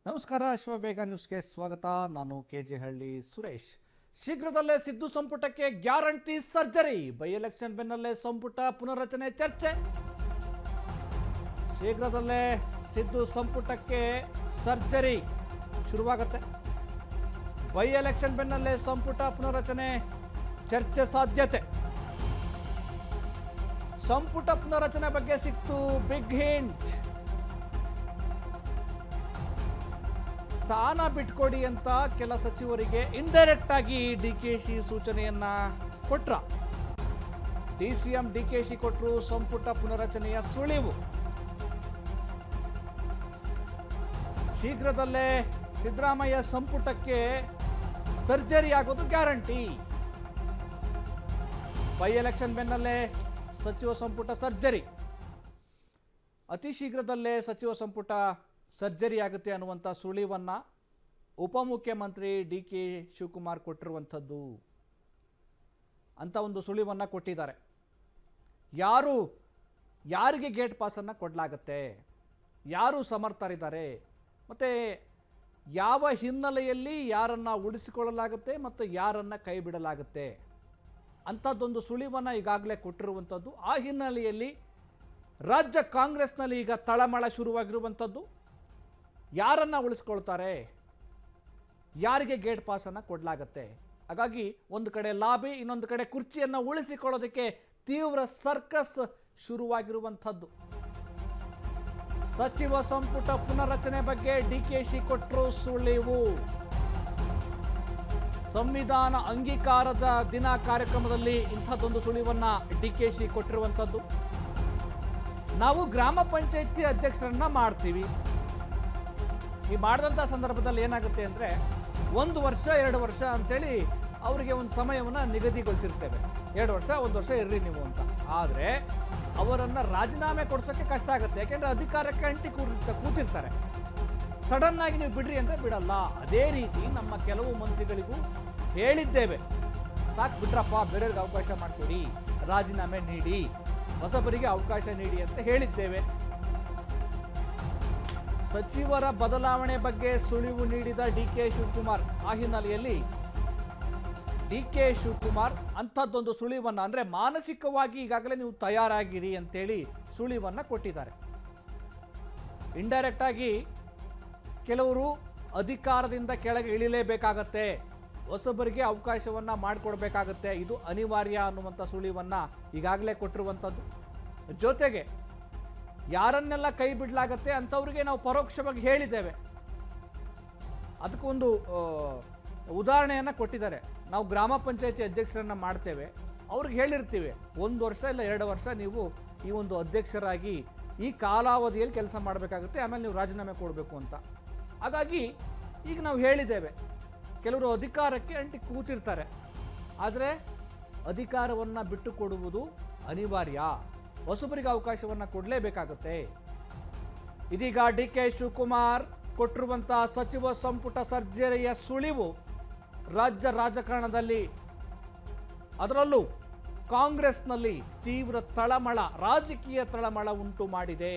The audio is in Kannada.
ನಮಸ್ಕಾರ, ಶಿವಬೇಗ ನ್ಯೂಸ್ಗೆ ಸ್ವಾಗತ. ನಾನು ಕೆಜೆ ಹಳ್ಳಿ ಸುರೇಶ್. ಶೀಘ್ರದಲ್ಲೇ ಸಿದ್ದು ಸಂಪುಟಕ್ಕೆ ಗ್ಯಾರಂಟಿ ಸರ್ಜರಿ. ಬೈ ಎಲೆಕ್ಷನ್ ಬೆನ್ನಲ್ಲೇ ಸಂಪುಟ ಪುನರ್ರಚನೆ ಚರ್ಚೆ. ಶೀಘ್ರದಲ್ಲೇ ಸಿದ್ದು ಸಂಪುಟಕ್ಕೆ ಸರ್ಜರಿ ಶುರುವಾಗುತ್ತೆ. ಬೈ ಎಲೆಕ್ಷನ್ ಬೆನ್ನಲ್ಲೇ ಸಂಪುಟ ಪುನರ್ರಚನೆ ಚರ್ಚೆ ಸಾಧ್ಯತೆ. ಸಂಪುಟ ಪುನರ್ರಚನೆ ಬಗ್ಗೆ ಸಿಕ್ತು ಬಿಗ್ ಹಿಂಟ್. ಸ್ಥಾನ ಬಿಟ್ಕೊಡಿ ಅಂತ ಕೆಲ ಸಚಿವರಿಗೆ ಇಂಡೈರೆಕ್ಟ್ ಆಗಿ ಡಿಕೆಶಿ ಸೂಚನೆಯನ್ನ ಕೊಟ್ರ. ಡಿಸಿಎಂ ಡಿಕೆಶಿ ಕೊಟ್ಟರು ಸಂಪುಟ ಪುನರಚನೆಯ ಸುಳಿವು. ಶೀಘ್ರದಲ್ಲೇ ಸಿದ್ದರಾಮಯ್ಯ ಸಂಪುಟಕ್ಕೆ ಸರ್ಜರಿ ಆಗೋದು ಗ್ಯಾರಂಟಿ. ಬೈ ಎಲೆಕ್ಷನ್ ಬೆನ್ನಲ್ಲೇ ಸಚಿವ ಸಂಪುಟ ಸರ್ಜರಿ. ಅತಿ ಶೀಘ್ರದಲ್ಲೇ ಸಚಿವ ಸಂಪುಟ ಸರ್ಜರಿ ಆಗುತ್ತೆ ಅನ್ನುವಂಥ ಸುಳಿವನ್ನು ಉಪಮುಖ್ಯಮಂತ್ರಿ ಡಿ ಕೆ ಶಿವಕುಮಾರ್ ಕೊಟ್ಟಿರುವಂಥದ್ದು ಅಂತ ಒಂದು ಸುಳಿವನ್ನು ಕೊಟ್ಟಿದ್ದಾರೆ. ಯಾರಿಗೆ ಗೇಟ್ ಪಾಸನ್ನು ಕೊಡಲಾಗುತ್ತೆ, ಯಾರು ಸಮರ್ಥರಿದ್ದಾರೆ, ಮತ್ತು ಯಾವ ಹಿನ್ನೆಲೆಯಲ್ಲಿ ಯಾರನ್ನು ಉಳಿಸಿಕೊಳ್ಳಲಾಗುತ್ತೆ ಮತ್ತು ಯಾರನ್ನು ಕೈ ಬಿಡಲಾಗುತ್ತೆ ಅಂಥದ್ದೊಂದು ಸುಳಿವನ್ನು ಈಗಾಗಲೇ ಕೊಟ್ಟಿರುವಂಥದ್ದು. ಆ ಹಿನ್ನೆಲೆಯಲ್ಲಿ ರಾಜ್ಯ ಕಾಂಗ್ರೆಸ್ನಲ್ಲಿ ಈಗ ತಳಮಳ ಶುರುವಾಗಿರುವಂಥದ್ದು. ಯಾರನ್ನು ಉಳಿಸ್ಕೊಳ್ತಾರೆ, ಯಾರಿಗೆ ಗೇಟ್ ಪಾಸನ್ನು ಕೊಡಲಾಗತ್ತೆ. ಹಾಗಾಗಿ ಒಂದು ಕಡೆ ಲಾಬಿ, ಇನ್ನೊಂದು ಕಡೆ ಕುರ್ಚಿಯನ್ನು ಉಳಿಸಿಕೊಳ್ಳೋದಕ್ಕೆ ತೀವ್ರ ಸರ್ಕಸ್ ಶುರುವಾಗಿರುವಂಥದ್ದು. ಸಚಿವ ಸಂಪುಟ ಪುನರ್ರಚನೆ ಬಗ್ಗೆ ಡಿಕೆಶಿ ಕೊಟ್ಟರು ಸುಳಿವು. ಸಂವಿಧಾನ ಅಂಗೀಕಾರದ ದಿನ ಕಾರ್ಯಕ್ರಮದಲ್ಲಿ ಇಂಥದ್ದೊಂದು ಸುಳಿವನ್ನು ಡಿಕೆಶಿ ಕೊಟ್ಟಿರುವಂಥದ್ದು. ನಾವು ಗ್ರಾಮ ಪಂಚಾಯಿತಿ ಅಧ್ಯಕ್ಷರನ್ನ ಮಾಡ್ತೀವಿ. ಈ ಮಾಡಿದಂಥ ಸಂದರ್ಭದಲ್ಲಿ ಏನಾಗುತ್ತೆ ಅಂದರೆ 1 ವರ್ಷ 2 ವರ್ಷ ಅಂತೇಳಿ ಅವರಿಗೆ ಒಂದು ಸಮಯವನ್ನು ನಿಗದಿಗೊಳಿಸಿರ್ತೇವೆ. 2 ವರ್ಷ 1 ವರ್ಷ ಇರ್ರಿ ನೀವು ಅಂತ. ಆದರೆ ಅವರನ್ನು ರಾಜೀನಾಮೆ ಕೊಡಿಸೋಕ್ಕೆ ಕಷ್ಟ ಆಗುತ್ತೆ. ಯಾಕೆಂದರೆ ಅಧಿಕಾರಕ್ಕೆ ಅಂಟಿ ಕೂತಿರ್ತಾರೆ. ಸಡನ್ ಆಗಿ ನೀವು ಬಿಡ್ರಿ ಅಂದರೆ ಬಿಡಲ್ಲ. ಅದೇ ರೀತಿ ನಮ್ಮ ಕೆಲವು ಮಂತ್ರಿಗಳಿಗೂ ಹೇಳಿದ್ದೇವೆ, ಸಾಕು ಬಿಡ್ರಪ್ಪ, ಬೇರೆಯವ್ರಿಗೆ ಅವಕಾಶ ಮಾಡಿಕೊಡಿ, ರಾಜೀನಾಮೆ ನೀಡಿ, ಹೊಸಬರಿಗೆ ಅವಕಾಶ ನೀಡಿ ಅಂತ ಹೇಳಿದ್ದೇವೆ. ಸಚಿವರ ಬದಲಾವಣೆ ಬಗ್ಗೆ ಸುಳಿವು ನೀಡಿದ ಡಿ ಕೆ ಶಿವಕುಮಾರ್. ಆ ಹಿನ್ನೆಲೆಯಲ್ಲಿ ಡಿ ಕೆ ಶಿವಕುಮಾರ್ ಅಂಥದ್ದೊಂದು ಸುಳಿವನ್ನು, ಅಂದರೆ ಮಾನಸಿಕವಾಗಿ ಈಗಾಗಲೇ ನೀವು ತಯಾರಾಗಿರಿ ಅಂತೇಳಿ ಸುಳಿವನ್ನು ಕೊಟ್ಟಿದ್ದಾರೆ. ಇಂಡೈರೆಕ್ಟ್ ಆಗಿ ಕೆಲವರು ಅಧಿಕಾರದಿಂದ ಕೆಳಗೆ ಇಳಿಲೇಬೇಕಾಗತ್ತೆ, ಹೊಸಬರಿಗೆ ಅವಕಾಶವನ್ನು ಮಾಡಿಕೊಡ್ಬೇಕಾಗತ್ತೆ, ಇದು ಅನಿವಾರ್ಯ ಅನ್ನುವಂಥ ಸುಳಿವನ್ನು ಈಗಾಗಲೇ ಕೊಟ್ಟಿರುವಂಥದ್ದು. ಜೊತೆಗೆ ಯಾರನ್ನೆಲ್ಲ ಕೈ ಬಿಡಲಾಗತ್ತೆ ಅಂಥವ್ರಿಗೆ ನಾವು ಪರೋಕ್ಷವಾಗಿ ಹೇಳಿದ್ದೇವೆ. ಅದಕ್ಕೊಂದು ಉದಾಹರಣೆಯನ್ನು ಕೊಟ್ಟಿದ್ದಾರೆ. ನಾವು ಗ್ರಾಮ ಪಂಚಾಯತಿ ಅಧ್ಯಕ್ಷರನ್ನು ಮಾಡ್ತೇವೆ, ಅವ್ರಿಗೆ ಹೇಳಿರ್ತೀವಿ 1 ವರ್ಷ ಇಲ್ಲ 2 ವರ್ಷ ನೀವು ಈ ಒಂದು ಅಧ್ಯಕ್ಷರಾಗಿ ಈ ಕಾಲಾವಧಿಯಲ್ಲಿ ಕೆಲಸ ಮಾಡಬೇಕಾಗುತ್ತೆ, ಆಮೇಲೆ ನೀವು ರಾಜೀನಾಮೆ ಕೊಡಬೇಕು ಅಂತ. ಹಾಗಾಗಿ ಈಗ ನಾವು ಹೇಳಿದ್ದೇವೆ, ಕೆಲವರು ಅಧಿಕಾರಕ್ಕೆ ಅಂಟಿ ಕೂತಿರ್ತಾರೆ, ಆದರೆ ಅಧಿಕಾರವನ್ನು ಬಿಟ್ಟು ಕೊಡುವುದು ಅನಿವಾರ್ಯ, ಹೊಸಬರಿಗೆ ಅವಕಾಶವನ್ನು ಕೊಡಲೇಬೇಕಾಗುತ್ತೆ. ಇದೀಗ ಡಿ ಕೆ ಶಿವಕುಮಾರ್ ಕೊಟ್ಟಿರುವಂಥ ಸಚಿವ ಸಂಪುಟ ಸರ್ಜರಿಯ ಸುಳಿವು ರಾಜ್ಯ ರಾಜಕಾರಣದಲ್ಲಿ, ಅದರಲ್ಲೂ ಕಾಂಗ್ರೆಸ್ನಲ್ಲಿ ತೀವ್ರ ತಳಮಳ, ರಾಜಕೀಯ ತಳಮಳ ಉಂಟು ಮಾಡಿದೆ.